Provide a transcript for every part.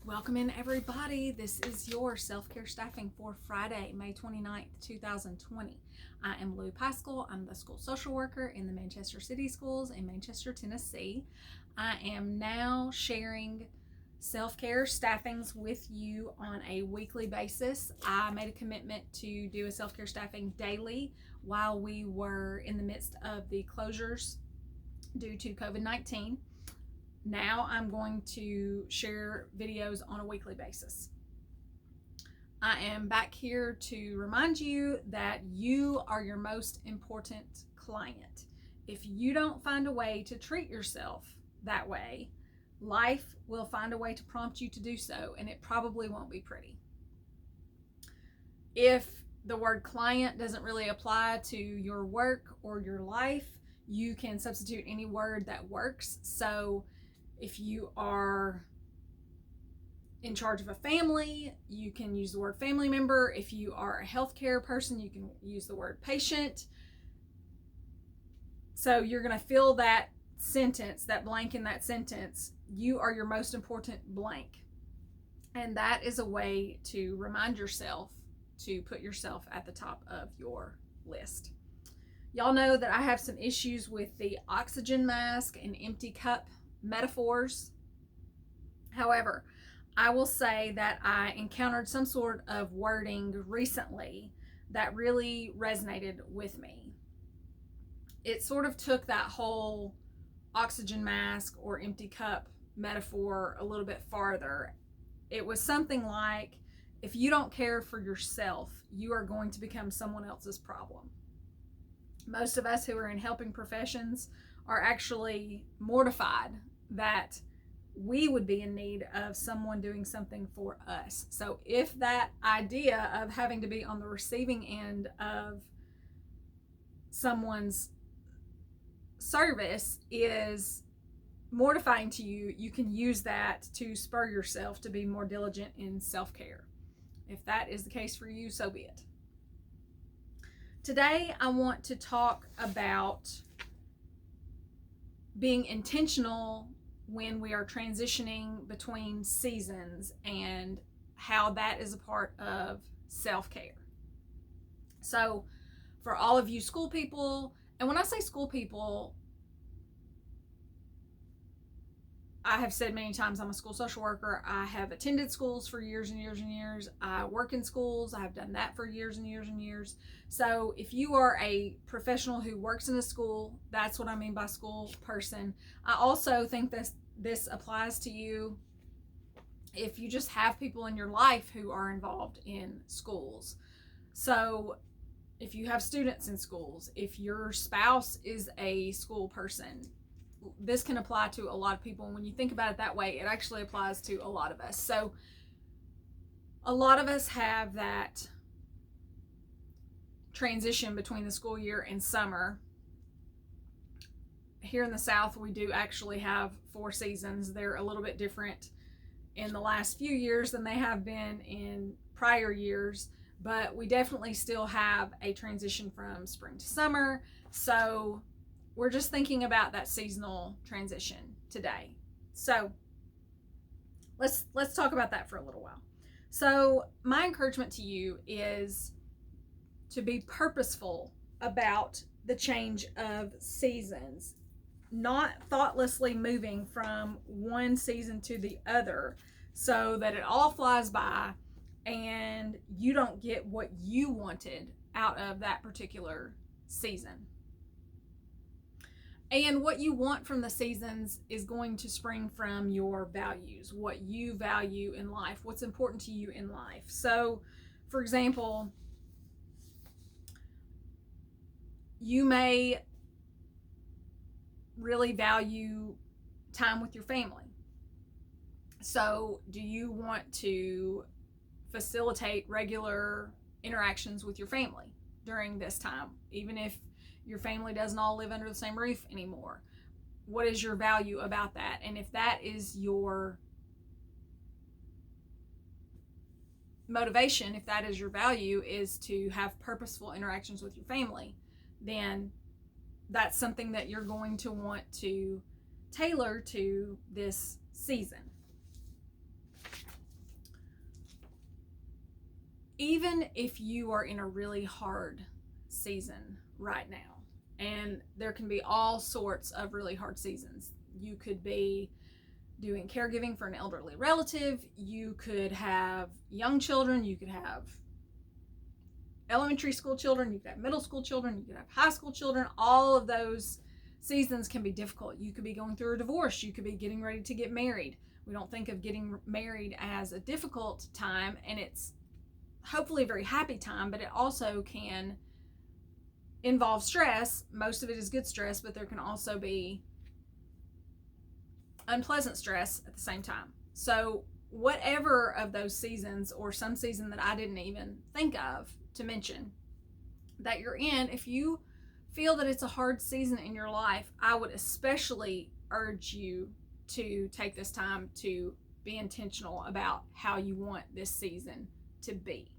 Welcome in, everybody. This is your self-care staffing for Friday, May 29th, 2020. I am Lou Pascal. I'm the school social worker in the Manchester City Schools in Manchester, Tennessee. I am now sharing self-care staffings with you on a weekly basis. I made a commitment to do a self-care staffing daily while we were in the midst of the closures due to COVID-19. Now I'm going to share videos on a weekly basis. I am back here to remind you that you are your most important client. If you don't find a way to treat yourself that way, life will find a way to prompt you to do so, and it probably won't be pretty. If the word client doesn't really apply to your work or your life, you can substitute any word that works. So if you are in charge of a family, you can use the word family member. If you are a healthcare person, you can use the word patient. So you're going to fill that sentence, that blank in that sentence. You are your most important blank. And that is a way to remind yourself to put yourself at the top of your list. Y'all know that I have some issues with the oxygen mask and empty cup metaphors. However, I will say that I encountered some sort of wording recently that really resonated with me. It sort of took that whole oxygen mask or empty cup metaphor a little bit farther. It was something like, if you don't care for yourself, you are going to become someone else's problem. Most of us who are in helping professions are actually mortified that we would be in need of someone doing something for us. So if that idea of having to be on the receiving end of someone's service is mortifying to you, you can use that to spur yourself to be more diligent in self-care. If that is the case for you, so be it. Today, I want to talk about being intentional when we are transitioning between seasons and how that is a part of self-care. So for all of you school people, and when I say school people, I have said many times I'm a school social worker. I have attended schools for years and years and years. I work in schools. I have done that for years and years and years. So if you are a professional who works in a school, that's what I mean by school person. I also think this applies to you if you just have people in your life who are involved in schools. So if you have students in schools, if your spouse is a school person, this can apply to a lot of people. And when you think about it that way, it actually applies to a lot of us. So a lot of us have that transition between the school year and summer. Here in the South, we do actually have 4 seasons. They're a little bit different in the last few years than they have been in prior years, but we definitely still have a transition from spring to summer. So we're just thinking about that seasonal transition today. So let's talk about that for a little while. So my encouragement to you is to be purposeful about the change of seasons, not thoughtlessly moving from one season to the other so that it all flies by and you don't get what you wanted out of that particular season. And what you want from the seasons is going to spring from your values, what you value in life, what's important to you in life. So, for example, you may really value time with your family. So, do you want to facilitate regular interactions with your family during this time, even if your family doesn't all live under the same roof anymore? What is your value about that? And if that is your motivation, if that is your value, is to have purposeful interactions with your family, then that's something that you're going to want to tailor to this season. even if you are in a really hard season right now, and there can be all sorts of really hard seasons. You could be doing caregiving for an elderly relative, you could have young children, you could have elementary school children, you could have middle school children, you could have high school children. All of those seasons can be difficult. You could be going through a divorce, you could be getting ready to get married. We don't think of getting married as a difficult time, and it's hopefully a very happy time, but it also can involve stress. Most of it is good stress, but there can also be unpleasant stress at the same time. So whatever of those seasons, or some season that I didn't even think of to mention that you're in, if you feel that it's a hard season in your life, I would especially urge you to take this time to be intentional about how you want this season to be.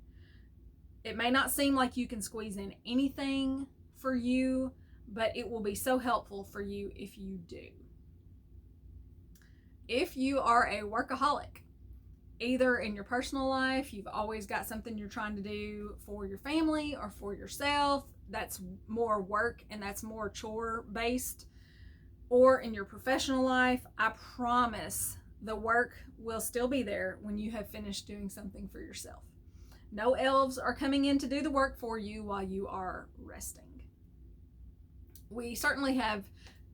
It may not seem like you can squeeze in anything for you, but it will be so helpful for you if you do. If you are a workaholic, either in your personal life, you've always got something you're trying to do for your family or for yourself, that's more work and that's more chore based, or in your professional life, I promise the work will still be there when you have finished doing something for yourself. No elves are coming in to do the work for you while you are resting. We certainly have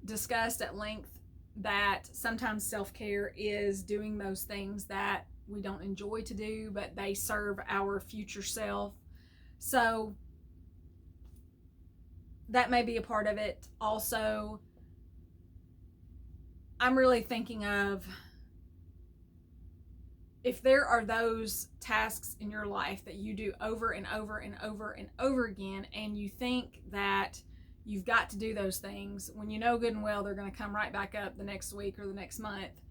discussed at length that sometimes self-care is doing those things that we don't enjoy to do, but they serve our future self. So that may be a part of it. Also, I'm really thinking of, if there are those tasks in your life that you do over and over and over and over again, and you think that you've got to do those things, when you know good and well they're going to come right back up the next week or the next month,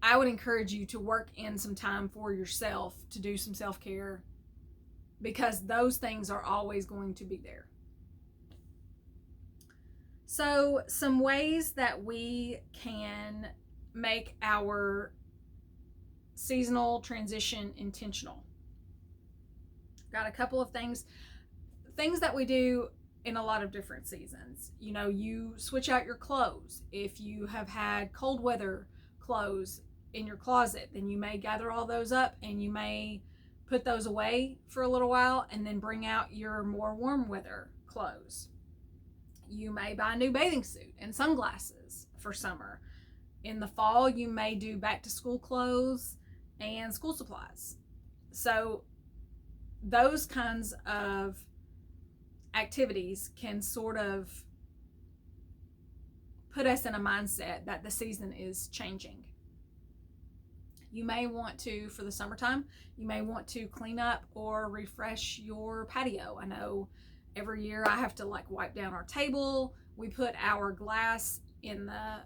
I would encourage you to work in some time for yourself to do some self-care, because those things are always going to be there. So, some ways that we can make our seasonal transition intentional. Got a couple of things that we do in a lot of different seasons. You know, you switch out your clothes. If you have had cold weather clothes in your closet, then you may gather all those up and you may put those away for a little while and then bring out your more warm weather clothes. You may buy a new bathing suit and sunglasses for summer. In the fall, you may do back to school clothes and school supplies. So those kinds of activities can sort of put us in a mindset that the season is changing. You may want to, for the summertime, you may want to clean up or refresh your patio. I know every year I have to wipe down our table. We put our glass in the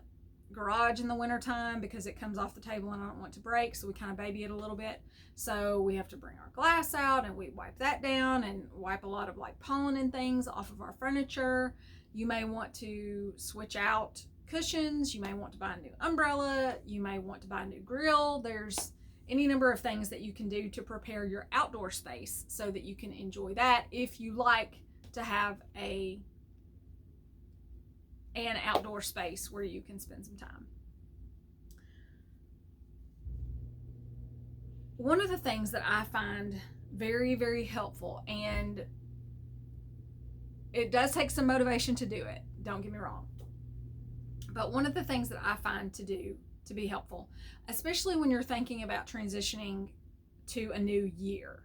garage in the wintertime because it comes off the table and I don't want it to break, so we kind of baby it a little bit. So we have to bring our glass out and we wipe that down and wipe a lot of pollen and things off of our furniture. You may want to switch out cushions. You may want to buy a new umbrella. You may want to buy a new grill. There's any number of things that you can do to prepare your outdoor space so that you can enjoy that if you like to have an outdoor space where you can spend some time. One of the things that I find very, very helpful, and it does take some motivation to do it, don't get me wrong, but one of the things that I find to do to be helpful, especially when you're thinking about transitioning to a new year,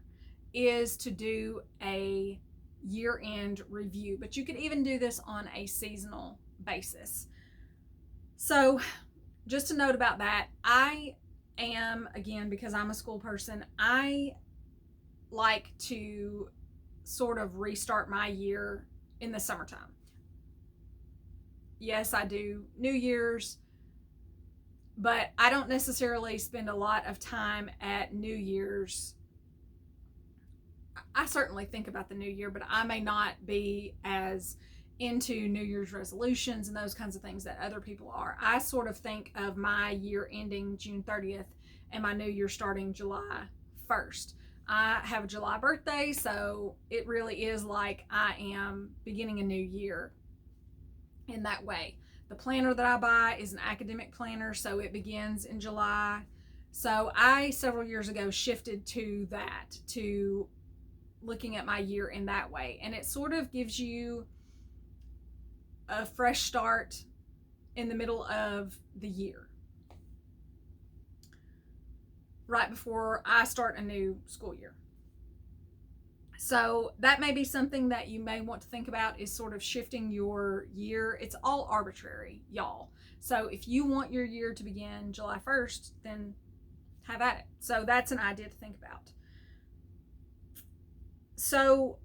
is to do a year-end review. But you could even do this on a seasonal basis. So just a note about that, I am, again, because I'm a school person, I like to sort of restart my year in the summertime. Yes, I do New Year's, but I don't necessarily spend a lot of time at New Year's. I certainly think about the new year, but I may not be as into New Year's resolutions and those kinds of things that other people are. I sort of think of my year ending June 30th and my new year starting July 1st. I have a July birthday, so it really is like I am beginning a new year in that way. The planner that I buy is an academic planner, so it begins in July. So I, several years ago, shifted to that, to looking at my year in that way. And it sort of gives you a fresh start in the middle of the year, right before I start a new school year. So that may be something that you may want to think about, is sort of shifting your year. It's all arbitrary, y'all. So if you want your year to begin July 1st, then have at it. So that's an idea to think about. So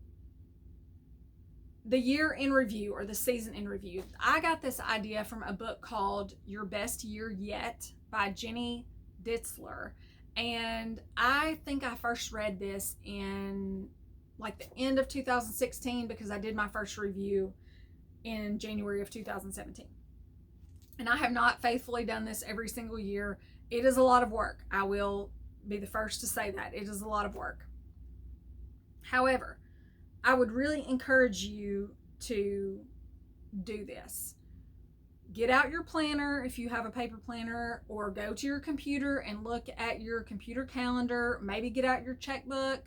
the year in review, or the season in review, I got this idea from a book called Your Best Year Yet by Jenny Ditzler. And I think I first read this in like the end of 2016, because I did my first review in January of 2017. And I have not faithfully done this every single year. It is a lot of work. I will be the first to say that. It is a lot of work. However, I would really encourage you to do this. Get out your planner if you have a paper planner, or go to your computer and look at your computer calendar. Maybe get out your checkbook.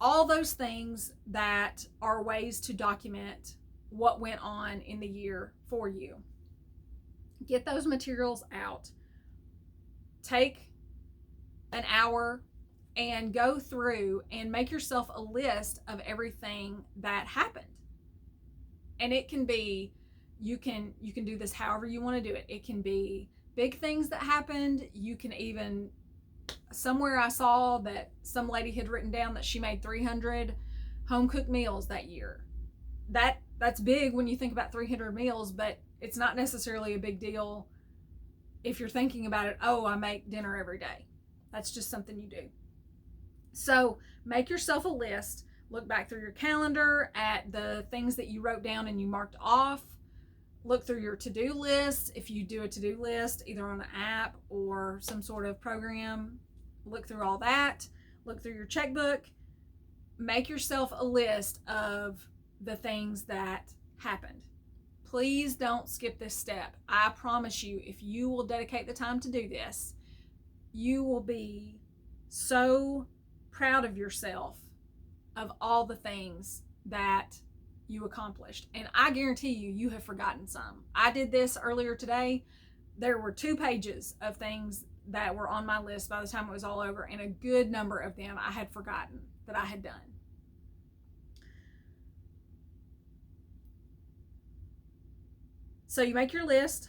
All those things that are ways to document what went on in the year for you. Get those materials out. Take an hour and go through and make yourself a list of everything that happened. And it can be, you can do this however you want to do it. It can be big things that happened. You can even, somewhere I saw that some lady had written down that she made 300 home cooked meals that year. That's big when you think about 300 meals, but it's not necessarily a big deal if you're thinking about it. Oh, I make dinner every day. That's just something you do. So make yourself a list. Look back through your calendar at the things that you wrote down and you marked off. Look through your to-do list. If you do a to-do list, either on an app or some sort of program, look through all that. Look through your checkbook. Make yourself a list of the things that happened. Please don't skip this step. I promise you, if you will dedicate the time to do this, you will be so proud of yourself, of all the things that you accomplished. And I guarantee you, you have forgotten some. I did this earlier today. There were 2 pages of things that were on my list by the time it was all over, and a good number of them I had forgotten that I had done. So you make your list,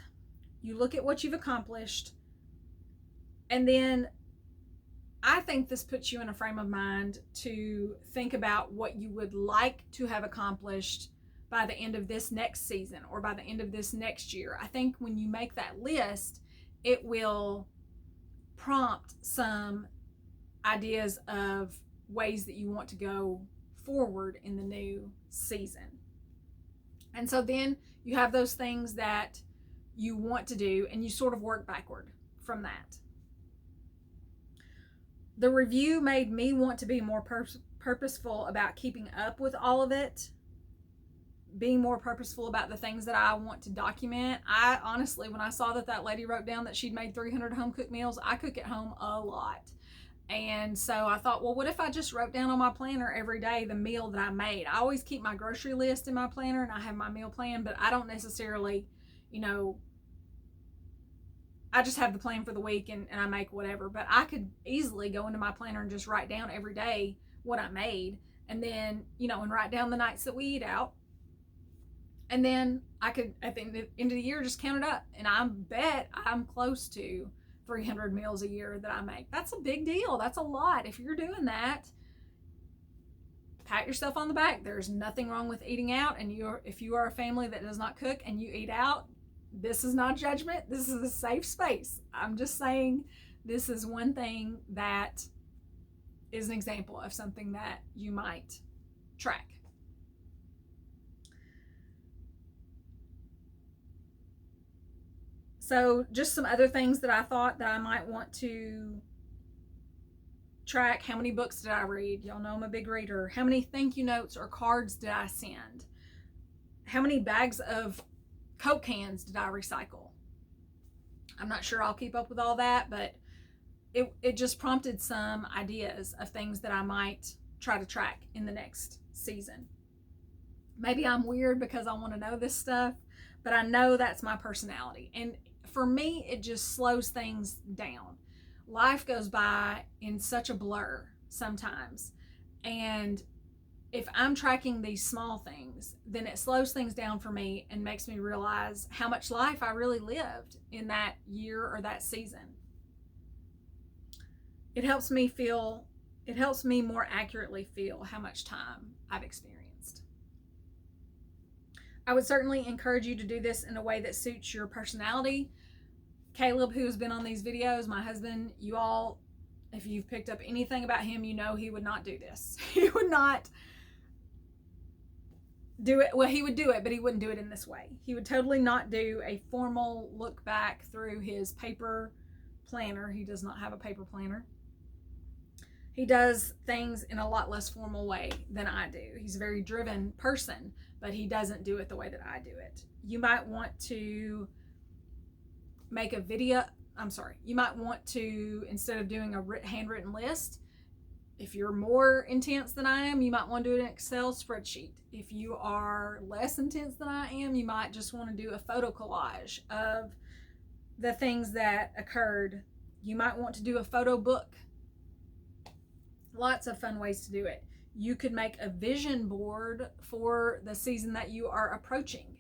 you look at what you've accomplished, and then I think this puts you in a frame of mind to think about what you would like to have accomplished by the end of this next season, or by the end of this next year. I think when you make that list, it will prompt some ideas of ways that you want to go forward in the new season. And so then you have those things that you want to do, and you sort of work backward from that. The review made me want to be more purposeful about keeping up with all of it, being more purposeful about the things that I want to document. I honestly, when I saw that lady wrote down that she'd made 300 home cooked meals, I cook at home a lot. And so I thought, well, what if I just wrote down on my planner every day the meal that I made? I always keep my grocery list in my planner, and I have my meal plan, but I don't necessarily, I just have the plan for the week, and I make whatever. But I could easily go into my planner and just write down every day what I made, and then, and write down the nights that we eat out. And then I could, at the end of the year, just count it up. And I bet I'm close to 300 meals a year that I make. That's a big deal. That's a lot. If you're doing that, pat yourself on the back. There's nothing wrong with eating out. And if you are a family that does not cook and you eat out, this is not judgment. This is a safe space. I'm just saying this is one thing that is an example of something that you might track. So just some other things that I thought that I might want to track how many books did I read. Y'all know I'm a big reader. How many thank you notes or cards did I send? How many bags of Coke cans did I recycle? I'm not sure I'll keep up with all that, but it just prompted some ideas of things that I might try to track in the next season. Maybe I'm weird because I want to know this stuff, but I know that's my personality. And for me, it just slows things down. Life goes by in such a blur sometimes. And if I'm tracking these small things, then it slows things down for me and makes me realize how much life I really lived in that year or that season. It helps me more accurately feel how much time I've experienced. I would certainly encourage you to do this in a way that suits your personality. Caleb, who has been on these videos, my husband, you all, if you've picked up anything about him, you know he would not do this. He would not do it. Well, he would do it, but he wouldn't do it in this way. He would totally not do a formal look back through his paper planner. He does not have a paper planner. He does things in a lot less formal way than I do. He's a very driven person, but he doesn't do it the way that I do it. You might want to make a video. You might want to, instead of doing a handwritten list, if you're more intense than I am, you might want to do an Excel spreadsheet. If you are less intense than I am, you might just want to do a photo collage of the things that occurred. You might want to do a photo book. Lots of fun ways to do it. You could make a vision board for the season that you are approaching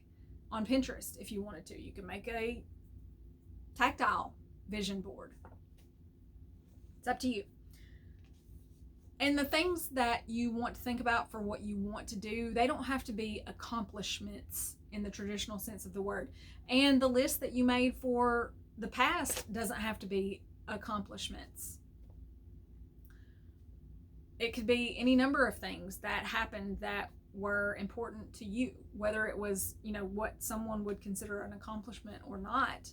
on Pinterest if you wanted to. You can make a tactile vision board. It's up to you. And the things that you want to think about for what you want to do, they don't have to be accomplishments in the traditional sense of the word. And the list that you made for the past doesn't have to be accomplishments. It could be any number of things that happened that were important to you, whether it was, what someone would consider an accomplishment or not,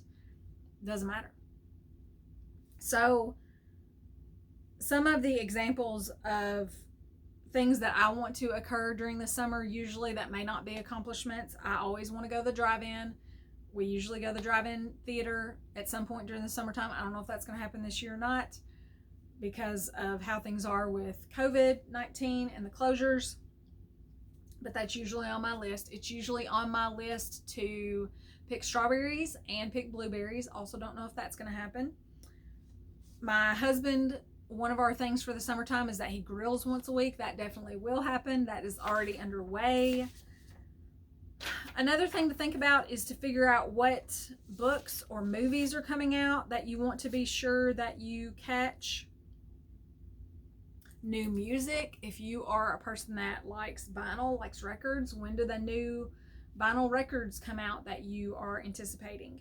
doesn't matter. So some of the examples of things that I want to occur during the summer, usually that may not be accomplishments. I always want to go to the drive-in. We usually go to the drive-in theater at some point during the summertime. I don't know if that's going to happen this year or not because of how things are with COVID-19 and the closures, but that's usually on my list. It's usually on my list to pick strawberries and pick blueberries. Also don't know if that's going to happen. My husband, one of our things for the summertime is that he grills once a week. That definitely will happen. That is already underway. Another thing to think about is to figure out what books or movies are coming out that you want to be sure that you catch. New music, if you are a person that likes vinyl, likes records, when do the new vinyl records come out that you are anticipating?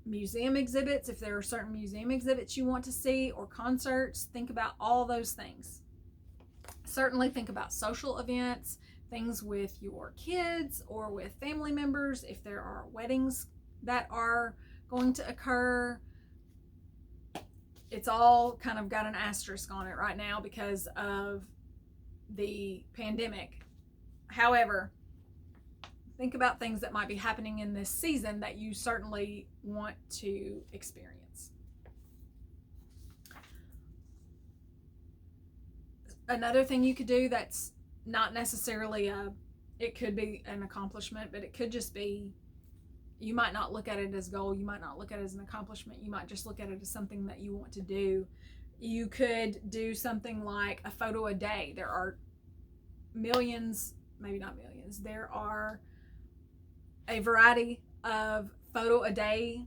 Museum exhibits, if there are certain museum exhibits you want to see, or concerts, think about all those things. Certainly think about social events, things with your kids or with family members, if there are weddings that are going to occur. It's all kind of got an asterisk on it right now because of the pandemic. However, think about things that might be happening in this season that you certainly want to experience. Another thing you could do that's not necessarily it could be an accomplishment, but it could just be, you might not look at it as a goal, you might not look at it as an accomplishment, you might just look at it as something that you want to do. You could do something like a photo a day. There are millions, maybe not millions, there are a variety of photo a day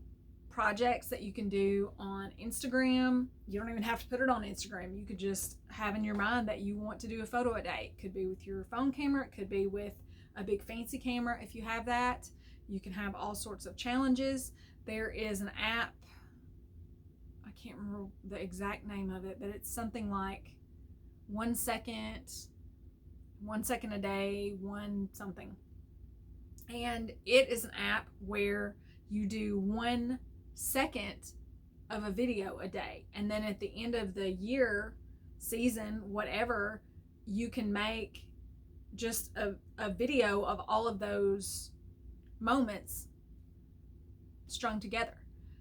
projects that you can do on Instagram. You don't even have to put it on Instagram. You could just have in your mind that you want to do a photo a day. It could be with your phone camera, it could be with a big fancy camera if you have that. You can have all sorts of challenges. There is an app, I can't remember the exact name of it, but it's something like 1 second a day, one something. And it is an app where you do 1 second of a video a day. And then at the end of the year, season, whatever, you can make just a video of all of those moments strung together.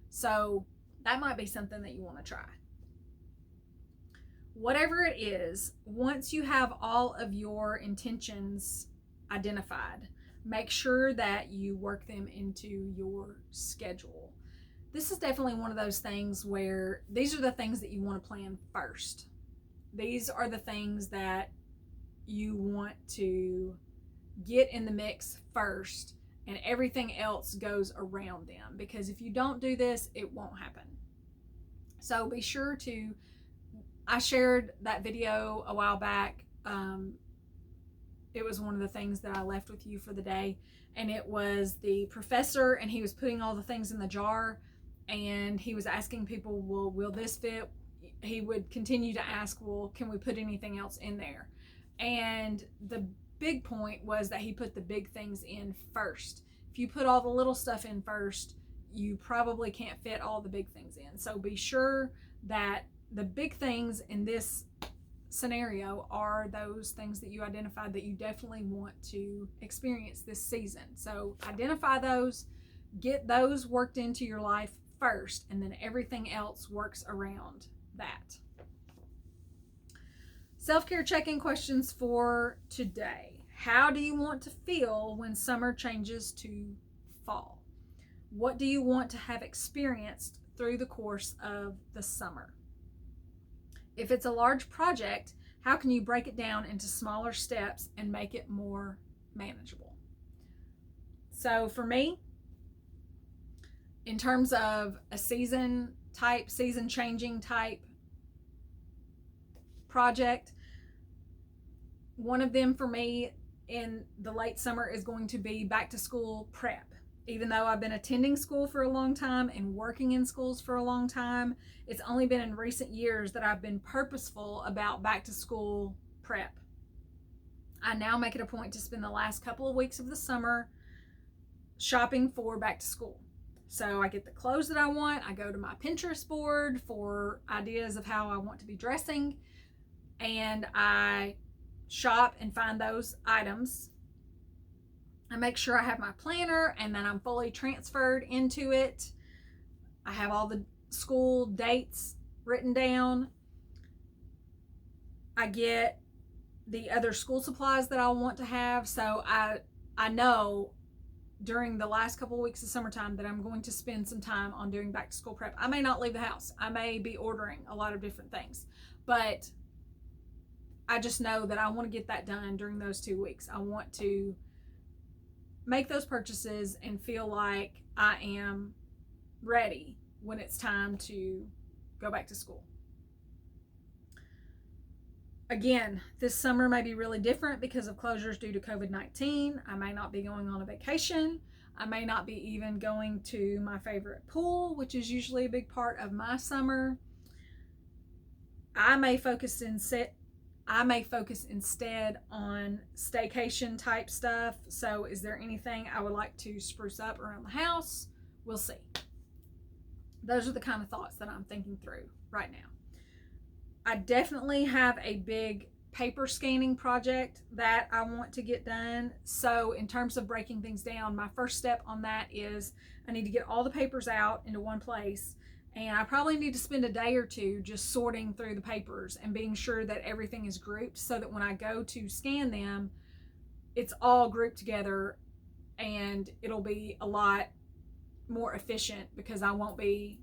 So that might be something that you want to try. Whatever it is, once you have all of your intentions identified, make sure that you work them into your schedule. This is definitely one of those things where these are the things that you want to plan first. These are the things that you want to get in the mix first, and everything else goes around them, because if you don't do this, it won't happen. So be sure to, I shared that video a while back. It was one of the things that I left with you for the day, and it was the professor, and he was putting all the things in the jar, and he was asking people, well, will this fit? He would continue to ask, well, can we put anything else in there? And the big point was that he put the big things in first. If you put all the little stuff in first, you probably can't fit all the big things in. So be sure that the big things in this scenario are those things that you identified that you definitely want to experience this season. So identify those, get those worked into your life first, and then everything else works around that. Self-care check-in questions for today. How do you want to feel when summer changes to fall? What do you want to have experienced through the course of the summer? If it's a large project, how can you break it down into smaller steps and make it more manageable? So for me, in terms of a season changing type project, one of them for me in the late summer is going to be back to school prep. Even though I've been attending school for a long time and working in schools for a long time, it's only been in recent years that I've been purposeful about back to school prep. I now make it a point to spend the last couple of weeks of the summer shopping for back to school. So I get the clothes that I want, I go to my Pinterest board for ideas of how I want to be dressing, and I shop and find those items. I make sure I have my planner and then I'm fully transferred into it. I have all the school dates written down. I get the other school supplies that I want to have. So I know during the last couple of weeks of summertime that I'm going to spend some time on doing back to school prep. I may not leave the house. I may be ordering a lot of different things, but I just know that I want to get that done during those 2 weeks. I want to make those purchases and feel like I am ready when it's time to go back to school. Again, this summer may be really different because of closures due to COVID-19. I may not be going on a vacation. I may not be even going to my favorite pool, which is usually a big part of my summer. I may focus instead on staycation type stuff. So is there anything I would like to spruce up around the house? We'll see. Those are the kind of thoughts that I'm thinking through right now. I definitely have a big paper scanning project that I want to get done. So in terms of breaking things down, my first step on that is I need to get all the papers out into one place. And I probably need to spend a day or two just sorting through the papers and being sure that everything is grouped so that when I go to scan them, it's all grouped together and it'll be a lot more efficient because I won't be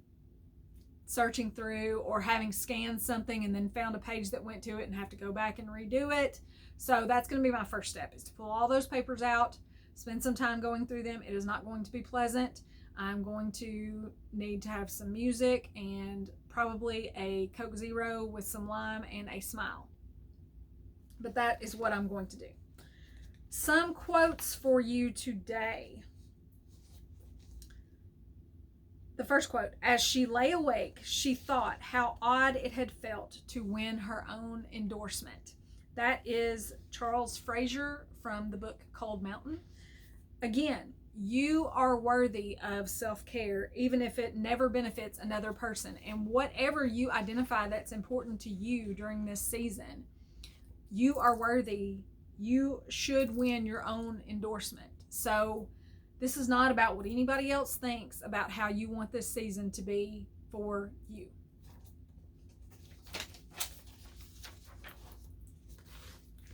searching through or having scanned something and then found a page that went to it and have to go back and redo it. So that's going to be my first step, is to pull all those papers out, spend some time going through them. It is not going to be pleasant. I'm going to need to have some music and probably a Coke Zero with some lime and a smile. But that is what I'm going to do. Some quotes for you today. The first quote: as she lay awake, she thought how odd it had felt to win her own endorsement. That is Charles Frazier from the book Cold Mountain. Again, You are worthy of self-care, even if it never benefits another person. And whatever you identify that's important to you during this season, you are worthy. You should win your own endorsement. So this is not about what anybody else thinks about how you want this season to be for you.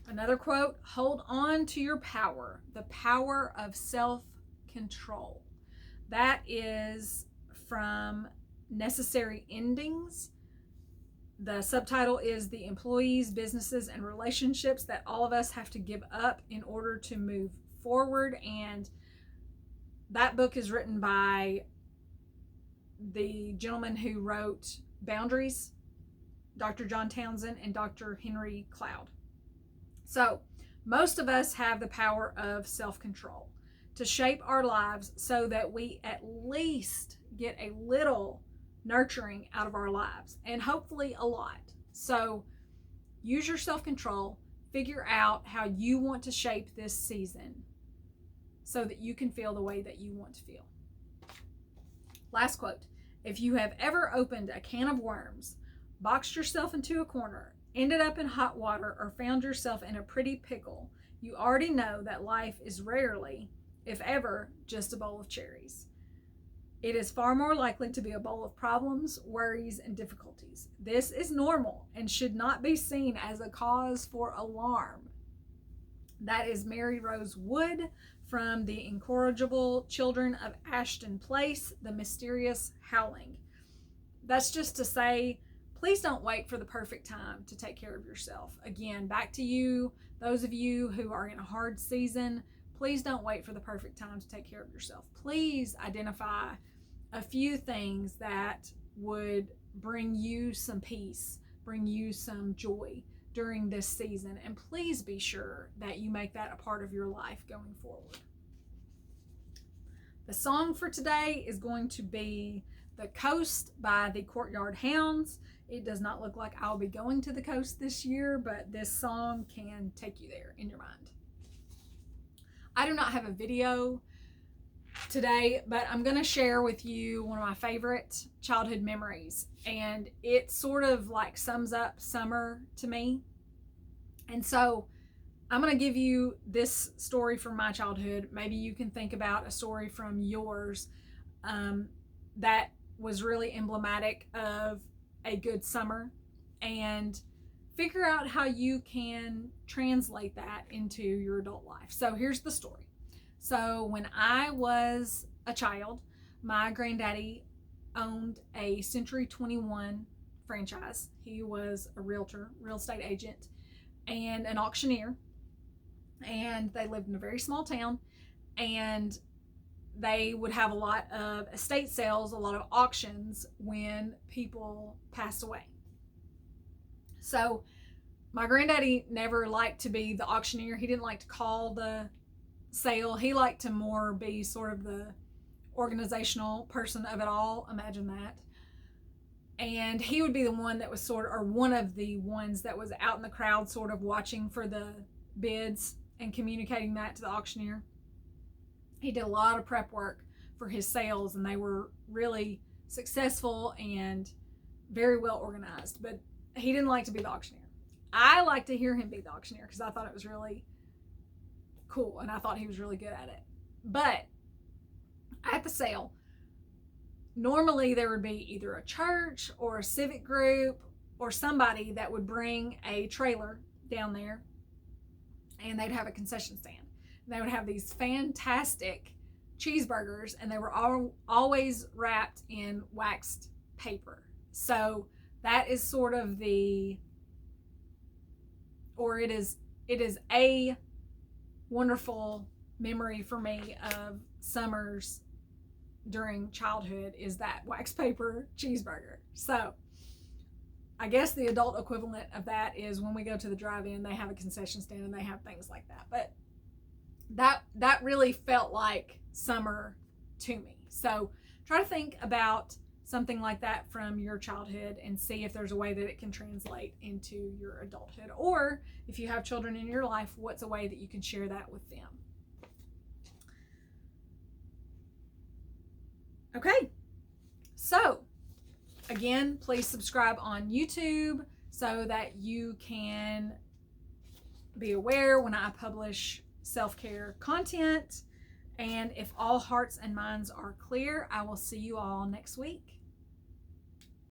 Another quote: hold on to your power, the power of self-control. That is from Necessary Endings. The subtitle is The Employees, Businesses, and Relationships That All of Us Have to Give Up in Order to Move Forward. And that book is written by the gentleman who wrote Boundaries, Dr. John Townsend, and Dr. Henry Cloud. So most of us have the power of self-control to shape our lives so that we at least get a little nurturing out of our lives, and hopefully a lot. So use your self-control, figure out how you want to shape this season so that you can feel the way that you want to feel. Last quote: if you have ever opened a can of worms, boxed yourself into a corner, ended up in hot water, or found yourself in a pretty pickle, you already know that life is rarely, if ever, just a bowl of cherries. It is far more likely to be a bowl of problems, worries, and difficulties. This is normal and should not be seen as a cause for alarm. That is Mary Rose Wood from The Incorrigible Children of Ashton Place, The Mysterious Howling. That's just to say, please don't wait for the perfect time to take care of yourself. Again, back to you, those of you who are in a hard season, please don't wait for the perfect time to take care of yourself. Please identify a few things that would bring you some peace, bring you some joy during this season. And please be sure that you make that a part of your life going forward. The song for today is going to be The Coast by the Courtyard Hounds. It does not look like I'll be going to the coast this year, but this song can take you there in your mind. I do not have a video today, but I'm going to share with you one of my favorite childhood memories. And it sort of like sums up summer to me. And so I'm going to give you this story from my childhood. Maybe you can think about a story from yours that was really emblematic of a good summer, and figure out how you can translate that into your adult life. So here's the story. So when I was a child, my granddaddy owned a Century 21 franchise. He was a realtor, real estate agent, and an auctioneer. And they lived in a very small town, and they would have a lot of estate sales, a lot of auctions when people passed away. So my granddaddy never liked to be the auctioneer. He didn't like to call the sale. He liked to more be sort of the organizational person of it all. Imagine that. And he would be the one that was sort of, or one of the ones that was out in the crowd sort of watching for the bids and communicating that to the auctioneer. He did a lot of prep work for his sales, and they were really successful and very well organized, but he didn't like to be the auctioneer. I liked to hear him be the auctioneer because I thought it was really cool, and I thought he was really good at it. But at the sale, normally there would be either a church or a civic group or somebody that would bring a trailer down there, and they'd have a concession stand. They would have these fantastic cheeseburgers, and they were always wrapped in waxed paper. So that is sort of it is a wonderful memory for me of summers during childhood, is that wax paper cheeseburger. So I guess the adult equivalent of that is when we go to the drive-in, they have a concession stand and they have things like that. But that really felt like summer to me. So try to think about something like that from your childhood and see if there's a way that it can translate into your adulthood. Or if you have children in your life, what's a way that you can share that with them? Okay, so again, please subscribe on YouTube so that you can be aware when I publish self-care content. And if all hearts and minds are clear, I will see you all next week.